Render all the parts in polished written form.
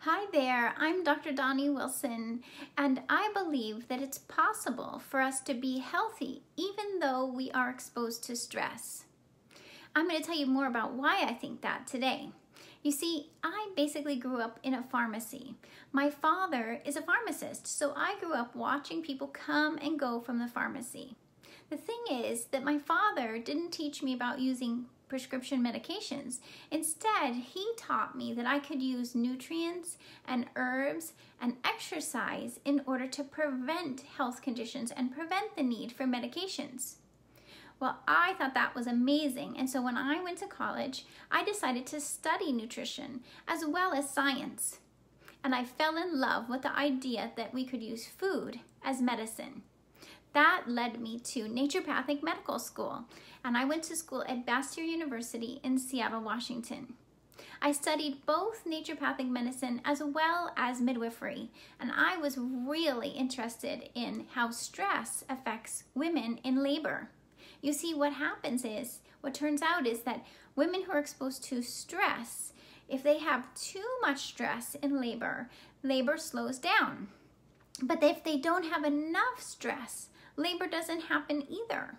Hi there, I'm Dr. Doni Wilson, and I believe that it's possible for us to be healthy even though we are exposed to stress. I'm going to tell you more about why I think that today. You see, I basically grew up in a pharmacy. My father is a pharmacist, so I grew up watching people come and go from the pharmacy. The thing is that my father didn't teach me about using prescription medications. Instead, he taught me that I could use nutrients and herbs and exercise in order to prevent health conditions and prevent the need for medications. Well, I thought that was amazing, and so when I went to college, I decided to study nutrition as well as science. And I fell in love with the idea that we could use food as medicine. That led me to naturopathic medical school, and I went to school at Bastyr University in Seattle, Washington. I studied both naturopathic medicine as well as midwifery, and I was really interested in how stress affects women in labor. You see, what turns out is that women who are exposed to stress, if they have too much stress in labor, labor slows down. But if they don't have enough stress, labor doesn't happen either.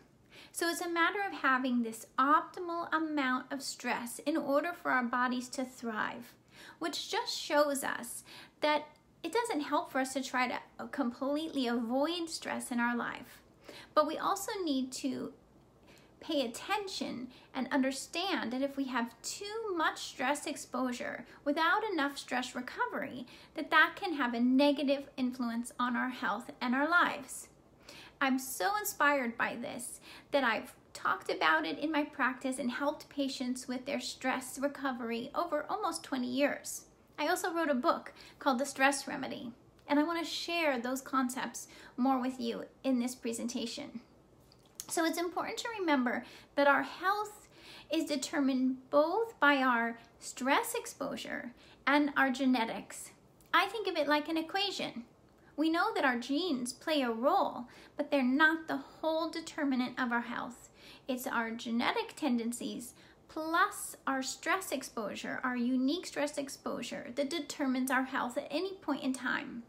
So it's a matter of having this optimal amount of stress in order for our bodies to thrive, which just shows us that it doesn't help for us to try to completely avoid stress in our life. But we also need to pay attention and understand that if we have too much stress exposure without enough stress recovery, that can have a negative influence on our health and our lives. I'm so inspired by this that I've talked about it in my practice and helped patients with their stress recovery over almost 20 years. I also wrote a book called The Stress Remedy, and I want to share those concepts more with you in this presentation. So it's important to remember that our health is determined both by our stress exposure and our genetics. I think of it like an equation. We know that our genes play a role, but they're not the whole determinant of our health. It's our genetic tendencies plus our stress exposure, our unique stress exposure, that determines our health at any point in time.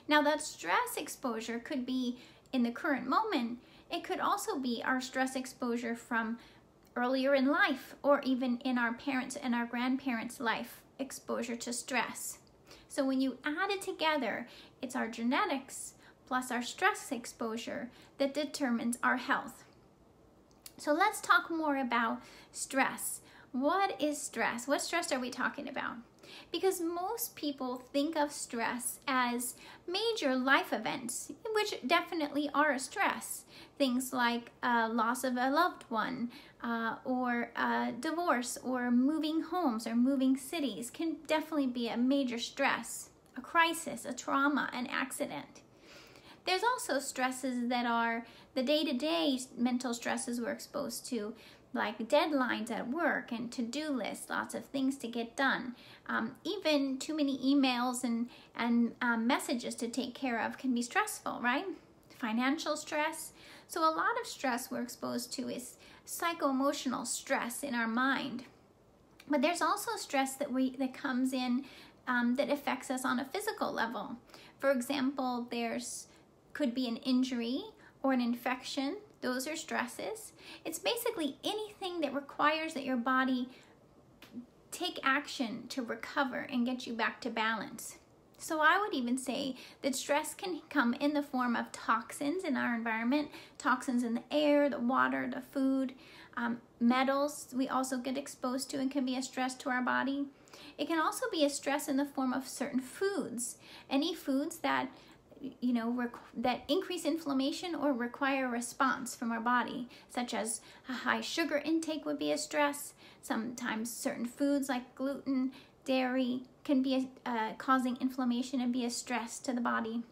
Now, that stress exposure could be in the current moment. It could also be our stress exposure from earlier in life, or even in our parents' and our grandparents' life exposure to stress. So when you add it together, it's our genetics plus our stress exposure that determines our health. So let's talk more about stress. What is stress? What stress are we talking about? Because most people think of stress as major life events, which definitely are a stress. Things like loss of a loved one, or divorce, or moving homes, or moving cities can definitely be a major stress, a crisis, a trauma, an accident. There's also stresses that are the day-to-day mental stresses we're exposed to, like deadlines at work and to-do lists, lots of things to get done. Even too many emails and messages to take care of can be stressful, right? Financial stress. So a lot of stress we're exposed to is psycho-emotional stress in our mind. But there's also stress that comes in that affects us on a physical level. For example, could be an injury or an infection. Those are stresses. It's basically anything that requires that your body take action to recover and get you back to balance. So I would even say that stress can come in the form of toxins in our environment, toxins in the air, the water, the food, metals we also get exposed to and can be a stress to our body. It can also be a stress in the form of certain foods. Any foods that that increase inflammation or require a response from our body, such as a high sugar intake would be a stress. Sometimes certain foods like gluten, dairy can be causing inflammation and be a stress to the body.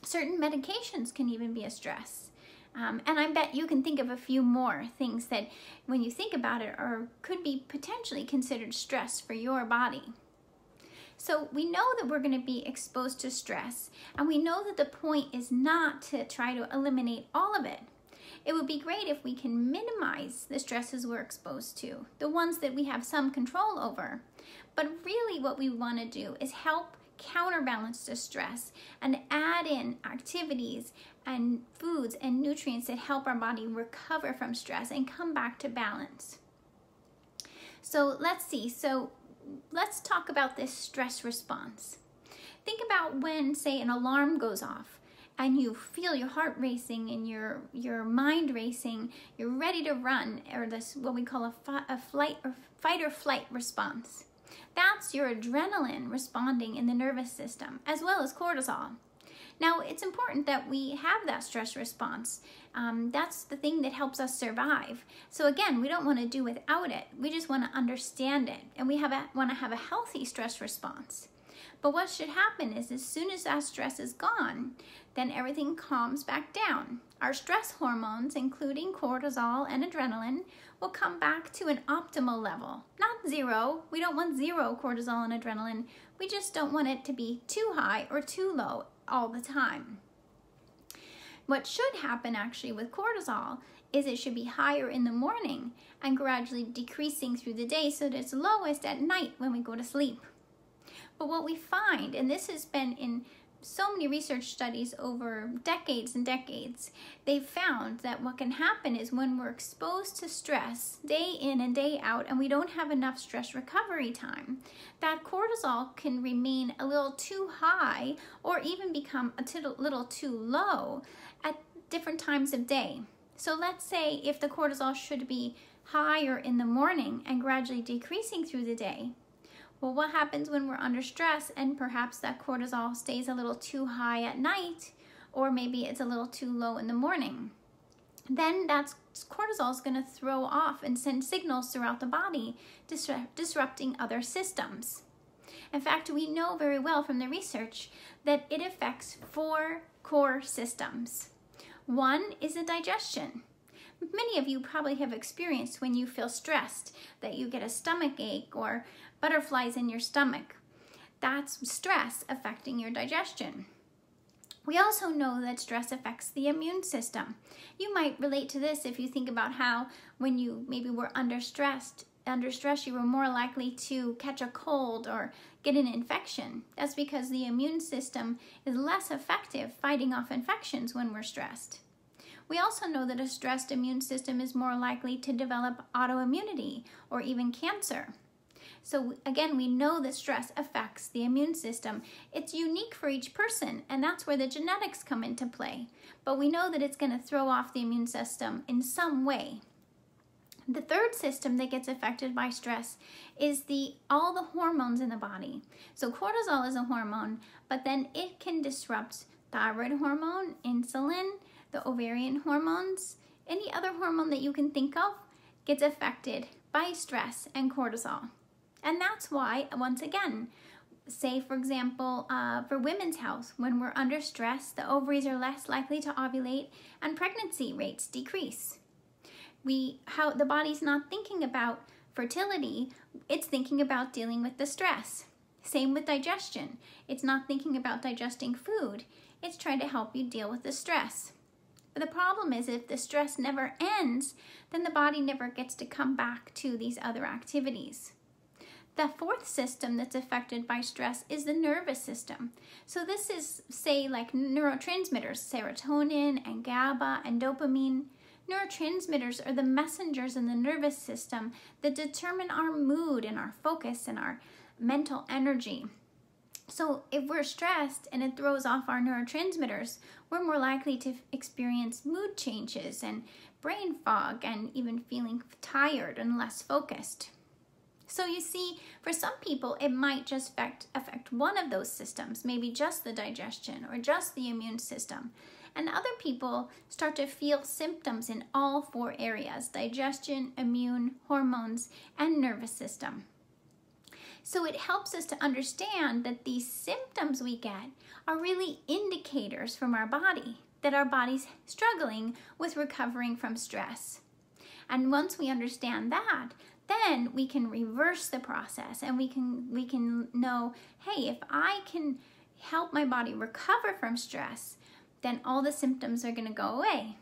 Certain medications can even be a stress. And I bet you can think of a few more things that, when you think about it, could be potentially considered stress for your body. So we know that we're going to be exposed to stress, and we know that the point is not to try to eliminate all of it. It would be great if we can minimize the stresses we're exposed to, the ones that we have some control over. But really what we want to do is help counterbalance the stress and add in activities and foods and nutrients that help our body recover from stress and come back to balance. So let's see. So let's talk about this stress response. Think about when, say, an alarm goes off and you feel your heart racing and your mind racing, you're ready to run, or this what we call a fight or flight response. That's your adrenaline responding in the nervous system, as well as cortisol. Now, it's important that we have that stress response. That's the thing that helps us survive. So again, we don't want to do without it. We just want to understand it, and we want to have a healthy stress response. But what should happen is as soon as that stress is gone, then everything calms back down. Our stress hormones, including cortisol and adrenaline, will come back to an optimal level. Not zero. We don't want zero cortisol and adrenaline. We just don't want it to be too high or too low all the time. What should happen actually with cortisol is it should be higher in the morning and gradually decreasing through the day so that it's lowest at night when we go to sleep. But what we find, and this has been in so many research studies over decades and decades, they've found that what can happen is when we're exposed to stress day in and day out and we don't have enough stress recovery time, that cortisol can remain a little too high or even become a little too low at different times of day. So let's say if the cortisol should be higher in the morning and gradually decreasing through the day, well, what happens when we're under stress and perhaps that cortisol stays a little too high at night, or maybe it's a little too low in the morning? Then that cortisol is going to throw off and send signals throughout the body, disrupting other systems. In fact, we know very well from the research that it affects 4 core systems. One is the digestion. Many of you probably have experienced when you feel stressed that you get a stomach ache or butterflies in your stomach. That's stress affecting your digestion. We also know that stress affects the immune system. You might relate to this if you think about how when you maybe were under stress, you were more likely to catch a cold or get an infection. That's because the immune system is less effective fighting off infections when we're stressed. We also know that a stressed immune system is more likely to develop autoimmunity or even cancer. So again, we know that stress affects the immune system. It's unique for each person, and that's where the genetics come into play. But we know that it's going to throw off the immune system in some way. The third system that gets affected by stress is all the hormones in the body. So cortisol is a hormone, but then it can disrupt thyroid hormone, insulin, the ovarian hormones, any other hormone that you can think of gets affected by stress and cortisol. And that's why, once again, say for example, for women's health, when we're under stress, the ovaries are less likely to ovulate and pregnancy rates decrease. The body's not thinking about fertility, it's thinking about dealing with the stress. Same with digestion. It's not thinking about digesting food, it's trying to help you deal with the stress. But the problem is if the stress never ends, then the body never gets to come back to these other activities. The fourth system that's affected by stress is the nervous system. So this is, say, like neurotransmitters, serotonin and GABA and dopamine. Neurotransmitters are the messengers in the nervous system that determine our mood and our focus and our mental energy. So if we're stressed and it throws off our neurotransmitters, we're more likely to experience mood changes and brain fog and even feeling tired and less focused. So you see, for some people, it might just affect one of those systems, maybe just the digestion or just the immune system. And other people start to feel symptoms in all 4 areas: digestion, immune, hormones, and nervous system. So it helps us to understand that these symptoms we get are really indicators from our body that our body's struggling with recovering from stress. And once we understand that, then we can reverse the process and we can know, hey, if I can help my body recover from stress, then all the symptoms are going to go away.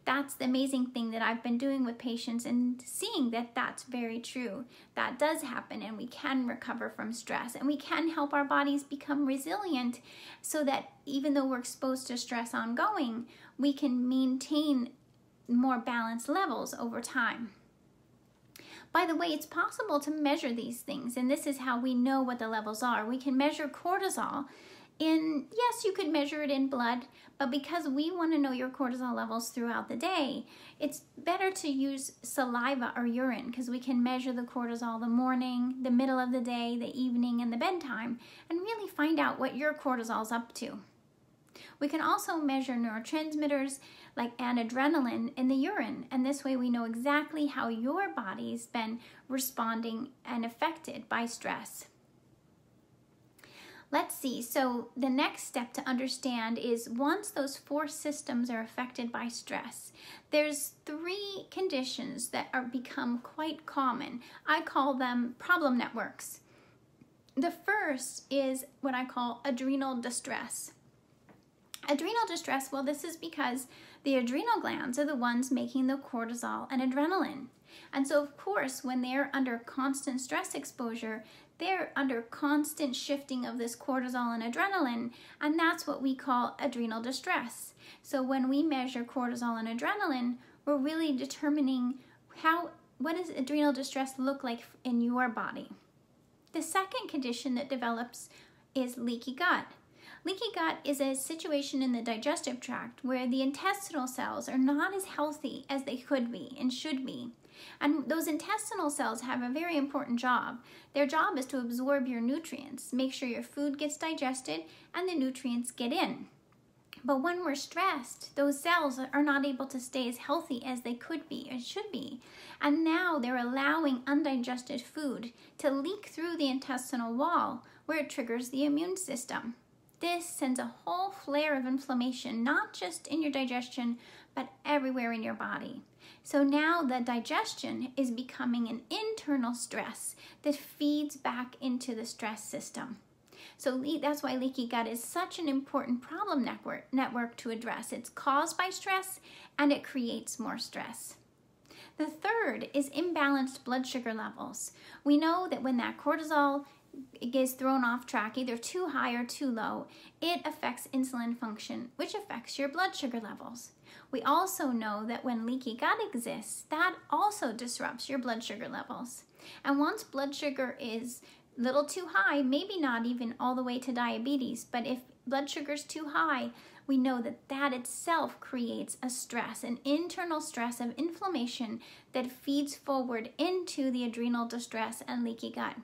That's the amazing thing that I've been doing with patients and seeing that that's very true. That does happen, and we can recover from stress, and we can help our bodies become resilient so that even though we're exposed to stress ongoing, we can maintain more balanced levels over time. By the way, it's possible to measure these things, and this is how we know what the levels are. We can measure cortisol yes, you could measure it in blood, but because we want to know your cortisol levels throughout the day, it's better to use saliva or urine, because we can measure the cortisol the morning, the middle of the day, the evening, and the bedtime, and really find out what your cortisol's up to. We can also measure neurotransmitters and adrenaline in the urine, and this way we know exactly how your body's been responding and affected by stress. Let's see, so the next step to understand is once those 4 systems are affected by stress, there's 3 conditions that become quite common. I call them problem networks. The first is what I call adrenal distress. Adrenal distress, well, this is because the adrenal glands are the ones making the cortisol and adrenaline. And so, of course, when they're under constant stress exposure, they're under constant shifting of this cortisol and adrenaline, and that's what we call adrenal distress. So when we measure cortisol and adrenaline, we're really determining what does adrenal distress look like in your body. The second condition that develops is leaky gut. Leaky gut is a situation in the digestive tract where the intestinal cells are not as healthy as they could be and should be. And those intestinal cells have a very important job. Their job is to absorb your nutrients, make sure your food gets digested and the nutrients get in. But when we're stressed, those cells are not able to stay as healthy as they could be or should be. And now they're allowing undigested food to leak through the intestinal wall where it triggers the immune system. This sends a whole flare of inflammation, not just in your digestion, but everywhere in your body. So now the digestion is becoming an internal stress that feeds back into the stress system. So that's why leaky gut is such an important problem network to address. It's caused by stress and it creates more stress. The third is imbalanced blood sugar levels. We know that when that cortisol gets thrown off track, either too high or too low, it affects insulin function, which affects your blood sugar levels. We also know that when leaky gut exists, that also disrupts your blood sugar levels. And once blood sugar is a little too high, maybe not even all the way to diabetes, but if blood sugar is too high, we know that that itself creates a stress, an internal stress of inflammation that feeds forward into the adrenal distress and leaky gut.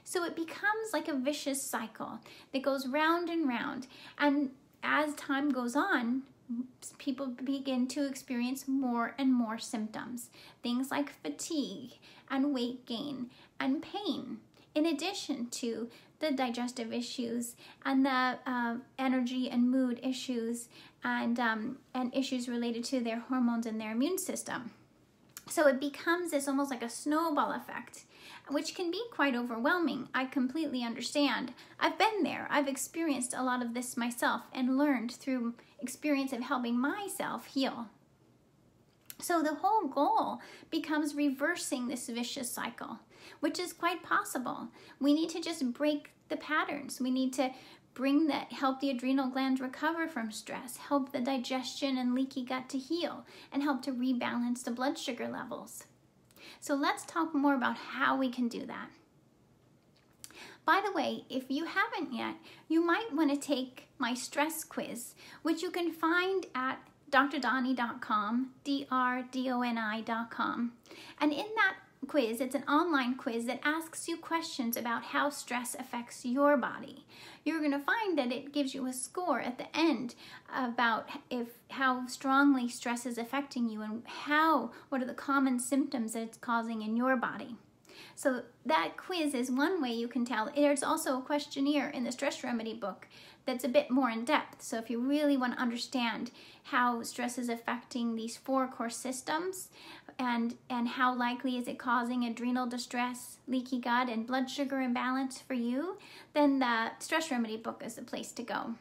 So it becomes like a vicious cycle that goes round and round. And as time goes on, people begin to experience more and more symptoms. Things like fatigue and weight gain and pain, in addition to the digestive issues and the energy and mood issues and issues related to their hormones and their immune system. So it becomes this almost like a snowball effect, which can be quite overwhelming. I completely understand. I've been there. I've experienced a lot of this myself and learned through experience of helping myself heal. So the whole goal becomes reversing this vicious cycle, which is quite possible. We need to just break the patterns. We need to help the adrenal glands recover from stress, help the digestion and leaky gut to heal, and help to rebalance the blood sugar levels. So let's talk more about how we can do that. By the way, if you haven't yet, you might want to take my stress quiz, which you can find at drdoni.com, drdoni.com. And in that quiz, it's an online quiz that asks you questions about how stress affects your body. You're going to find that it gives you a score at the end about how strongly stress is affecting you and what are the common symptoms that it's causing in your body. So that quiz is one way you can tell. There's also a questionnaire in the Stress Remedy book that's a bit more in depth. So if you really want to understand how stress is affecting these 4 core systems and how likely is it causing adrenal distress, leaky gut, and blood sugar imbalance for you, then the Stress Remedy book is the place to go.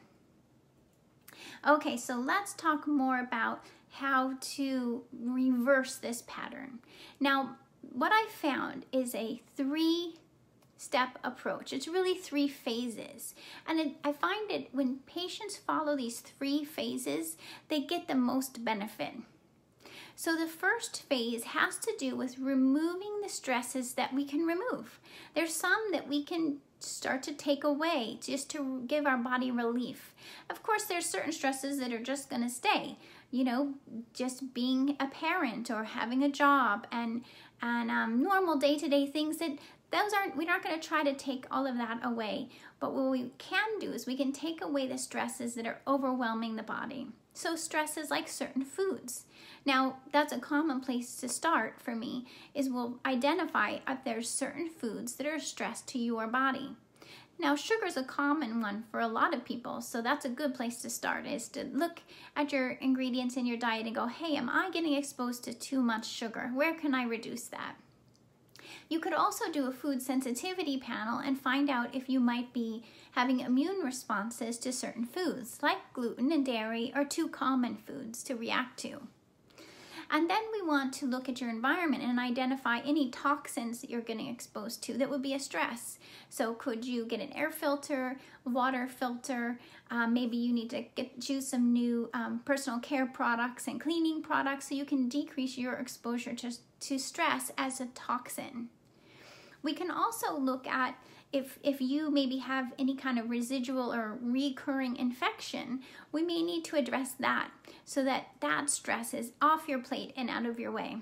Okay, so let's talk more about how to reverse this pattern. Now, what I found is a 3-step approach. It's really 3 phases. And I find it when patients follow these 3 phases, they get the most benefit. So the first phase has to do with removing the stresses that we can remove. There's some that we can start to take away just to give our body relief. Of course, there's certain stresses that are just going to stay. You know, just being a parent or having a job and normal day-to-day things that we're not going to try to take all of that away. But what we can do is we can take away the stresses that are overwhelming the body. So stresses like certain foods. Now, that's a common place to start for me, is we'll identify if there's certain foods that are stress to your body. Now, sugar is a common one for a lot of people, so that's a good place to start, is to look at your ingredients in your diet and go, hey, am I getting exposed to too much sugar? Where can I reduce that? You could also do a food sensitivity panel and find out if you might be having immune responses to certain foods, like gluten and dairy are 2 common foods to react to. And then we want to look at your environment and identify any toxins that you're getting exposed to that would be a stress. So could you get an air filter, water filter? Maybe you need to choose some new personal care products and cleaning products so you can decrease your exposure to stress as a toxin. We can also look at if you maybe have any kind of residual or recurring infection, we may need to address that so that that stress is off your plate and out of your way.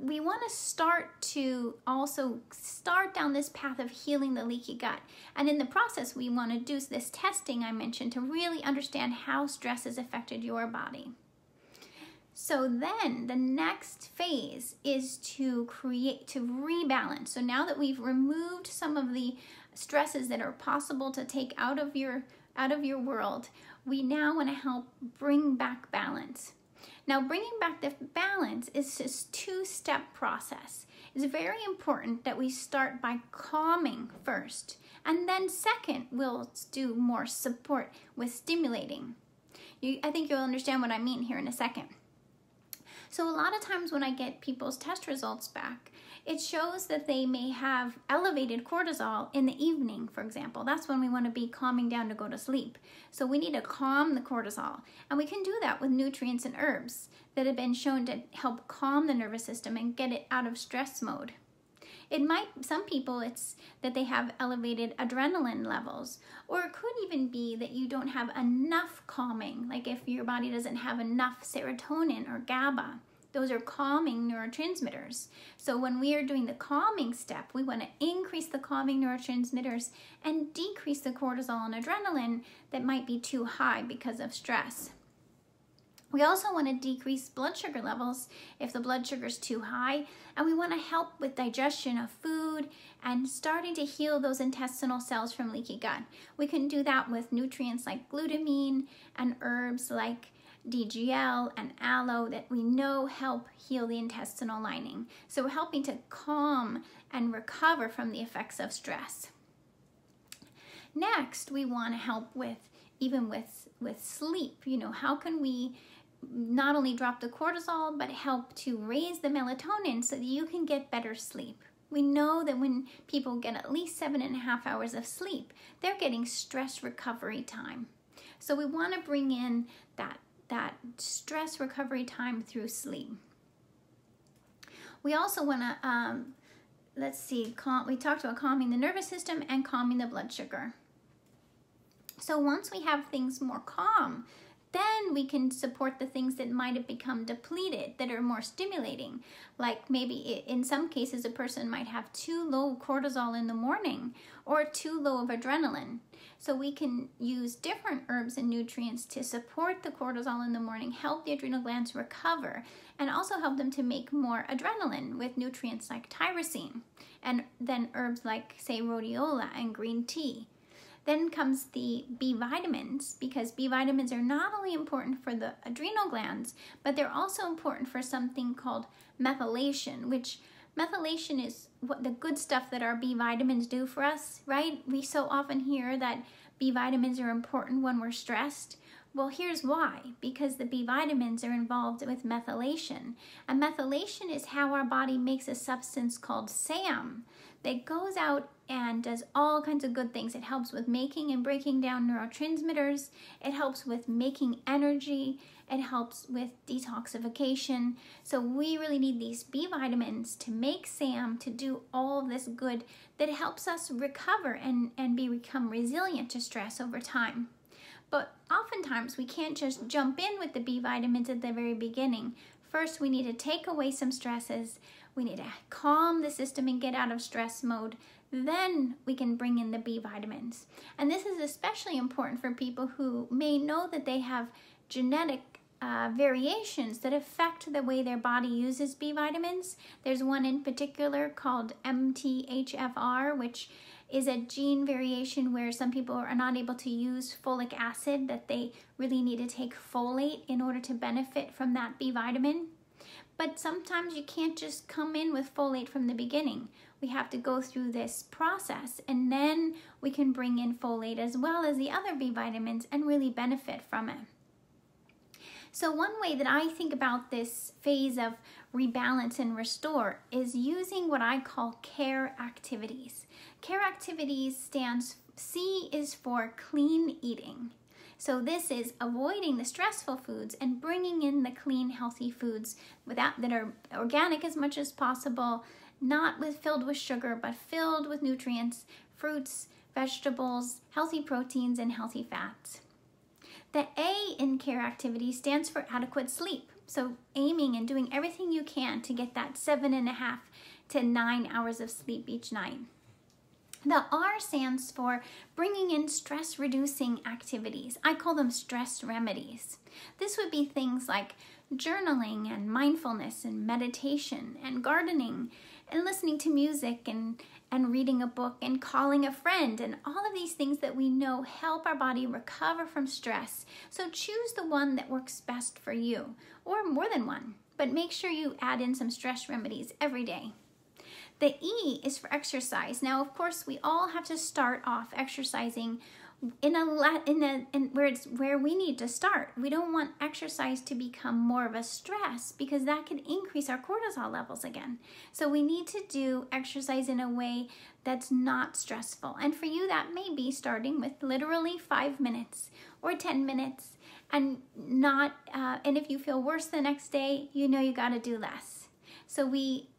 We want to also start down this path of healing the leaky gut. And in the process, we want to do this testing I mentioned to really understand how stress has affected your body. So then the next phase is to rebalance. So now that we've removed some of the stresses that are possible to take out of your world, we now want to help bring back balance. Now, bringing back the balance is this 2-step process. It's very important that we start by calming first, and then second, we'll do more support with stimulating. I think you'll understand what I mean here in a second. So a lot of times when I get people's test results back, it shows that they may have elevated cortisol in the evening, for example. That's when we want to be calming down to go to sleep. So we need to calm the cortisol. And we can do that with nutrients and herbs that have been shown to help calm the nervous system and get it out of stress mode. Some people, it's that they have elevated adrenaline levels, or it could even be that you don't have enough calming, like if your body doesn't have enough serotonin or GABA. Those are calming neurotransmitters. So when we are doing the calming step, we want to increase the calming neurotransmitters and decrease the cortisol and adrenaline that might be too high because of stress. We also want to decrease blood sugar levels if the blood sugar is too high, and we want to help with digestion of food and starting to heal those intestinal cells from leaky gut. We can do that with nutrients like glutamine and herbs like DGL and aloe that we know help heal the intestinal lining. So we're helping to calm and recover from the effects of stress. Next, we want to help with sleep. How can we not only drop the cortisol, but help to raise the melatonin so that you can get better sleep. We know that when people get at least 7.5 hours of sleep, they're getting stress recovery time. So we want to bring in that stress recovery time through sleep. We also want to, we talked about calming the nervous system and calming the blood sugar. So once we have things more calm, then we can support the things that might have become depleted that are more stimulating. Like maybe in some cases, a person might have too low cortisol in the morning or too low of adrenaline. So we can use different herbs and nutrients to support the cortisol in the morning, help the adrenal glands recover, and also help them to make more adrenaline with nutrients like tyrosine, and then herbs like, say, rhodiola and green tea. Then comes the B vitamins, because B vitamins are not only important for the adrenal glands, but they're also important for something called methylation, which methylation is what the good stuff that our B vitamins do for us, right? We so often hear that B vitamins are important when we're stressed. Well, here's why. Because the B vitamins are involved with methylation. And methylation is how our body makes a substance called SAM that goes out and does all kinds of good things. It helps with making and breaking down neurotransmitters. It helps with making energy. It helps with detoxification. So we really need these B vitamins to make SAM, to do all of this good that helps us recover and become resilient to stress over time. But oftentimes we can't just jump in with the B vitamins at the very beginning. First, we need to take away some stresses. We need to calm the system and get out of stress mode. Then we can bring in the B vitamins. And this is especially important for people who may know that they have genetic variations that affect the way their body uses B vitamins. There's one in particular called MTHFR, which is a gene variation where some people are not able to use folic acid, that they really need to take folate in order to benefit from that B vitamin. But sometimes you can't just come in with folate from the beginning. We have to go through this process, and then we can bring in folate as well as the other B vitamins and really benefit from it. So one way that I think about this phase of rebalance and restore is using what I call C.A.R.E activities. C.A.R.E activities stands, C is for clean eating. So this is avoiding the stressful foods and bringing in the clean, healthy foods that are organic as much as possible, not filled with sugar, but filled with nutrients, fruits, vegetables, healthy proteins, and healthy fats. The A in C.A.R.E activity stands for adequate sleep. So aiming and doing everything you can to get that 7.5 to 9 hours of sleep each night. The R stands for bringing in stress-reducing activities. I call them stress remedies. This would be things like journaling and mindfulness and meditation and gardening and listening to music and reading a book and calling a friend, and all of these things that we know help our body recover from stress. So choose the one that works best for you, or more than one, but make sure you add in some stress remedies every day. The E is for exercise. Now, of course, we all have to start off exercising where we need to start. We don't want exercise to become more of a stress because that can increase our cortisol levels again. So we need to do exercise in a way that's not stressful. And for you, that may be starting with literally 5 minutes or 10 minutes, and if you feel worse the next day, you know you got to do less. So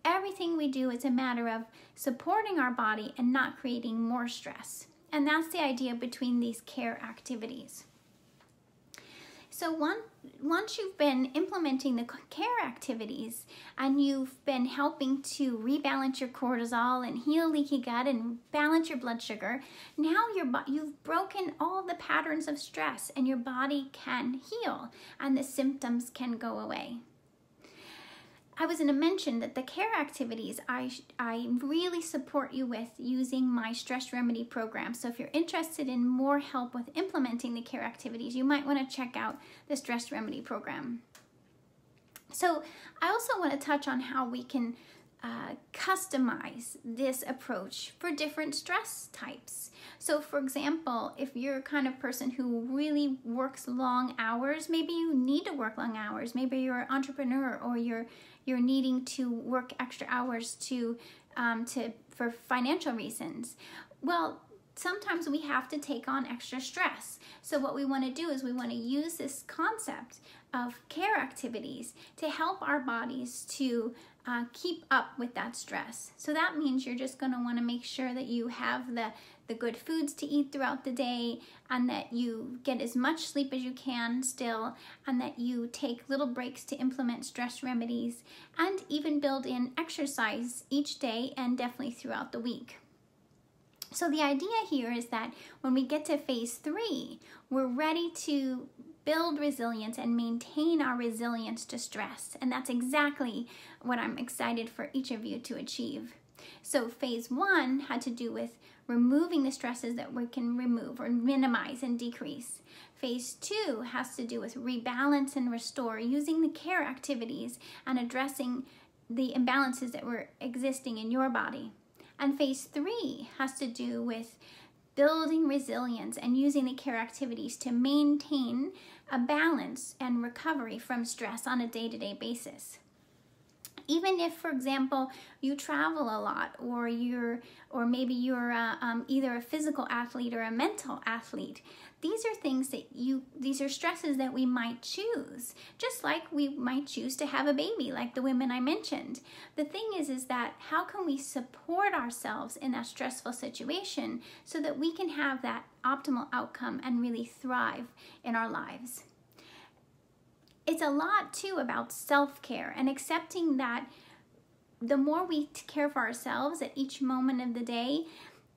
everything we do is a matter of supporting our body and not creating more stress. And that's the idea between these C.A.R.E activities. So once you've been implementing the C.A.R.E activities and you've been helping to rebalance your cortisol and heal leaky gut and balance your blood sugar, now you've broken all the patterns of stress and your body can heal and the symptoms can go away. I was going to mention that the C.A.R.E activities, I really support you with using my stress remedy program. So if you're interested in more help with implementing the C.A.R.E activities, you might want to check out the stress remedy program. So I also want to touch on how we can customize this approach for different stress types. So for example, if you're a kind of person who really works long hours, maybe you need to work long hours. Maybe you're an entrepreneur, or you're needing to work extra hours for financial reasons. Well, sometimes we have to take on extra stress. So what we want to do is we want to use this concept of C.A.R.E activities to help our bodies to keep up with that stress. So that means you're just going to want to make sure that you have the good foods to eat throughout the day, and that you get as much sleep as you can still, and that you take little breaks to implement stress remedies, and even build in exercise each day and definitely throughout the week. So the idea here is that when we get to phase 3, we're ready to build resilience and maintain our resilience to stress. And that's exactly what I'm excited for each of you to achieve. So phase 1 had to do with removing the stresses that we can remove or minimize and decrease. Phase 2 has to do with rebalance and restore, using the C.A.R.E activities and addressing the imbalances that were existing in your body. And phase 3 has to do with building resilience and using the C.A.R.E activities to maintain a balance and recovery from stress on a day-to-day basis. Even if, for example, you travel a lot, or maybe you're either a physical athlete or a mental athlete, these are things that these are stresses that we might choose, just like we might choose to have a baby, like the women I mentioned. The thing is that how can we support ourselves in that stressful situation so that we can have that optimal outcome and really thrive in our lives? It's a lot too about self-care and accepting that the more we care for ourselves at each moment of the day,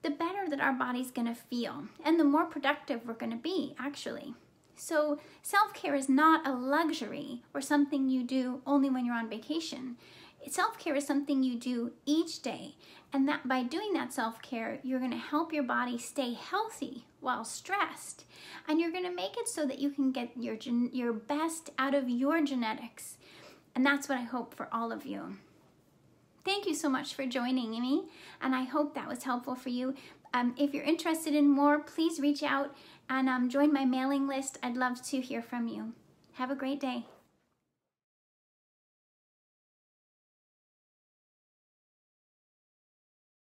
the better that our body's gonna feel and the more productive we're gonna be, actually. So self-care is not a luxury or something you do only when you're on vacation. Self-care is something you do each day, and that by doing that self-care, you're gonna help your body stay healthy while stressed, and you're gonna make it so that you can get your best out of your genetics. And that's what I hope for all of you. Thank you so much for joining me, and I hope that was helpful for you. If you're interested in more, please reach out and join my mailing list. I'd love to hear from you. Have a great day.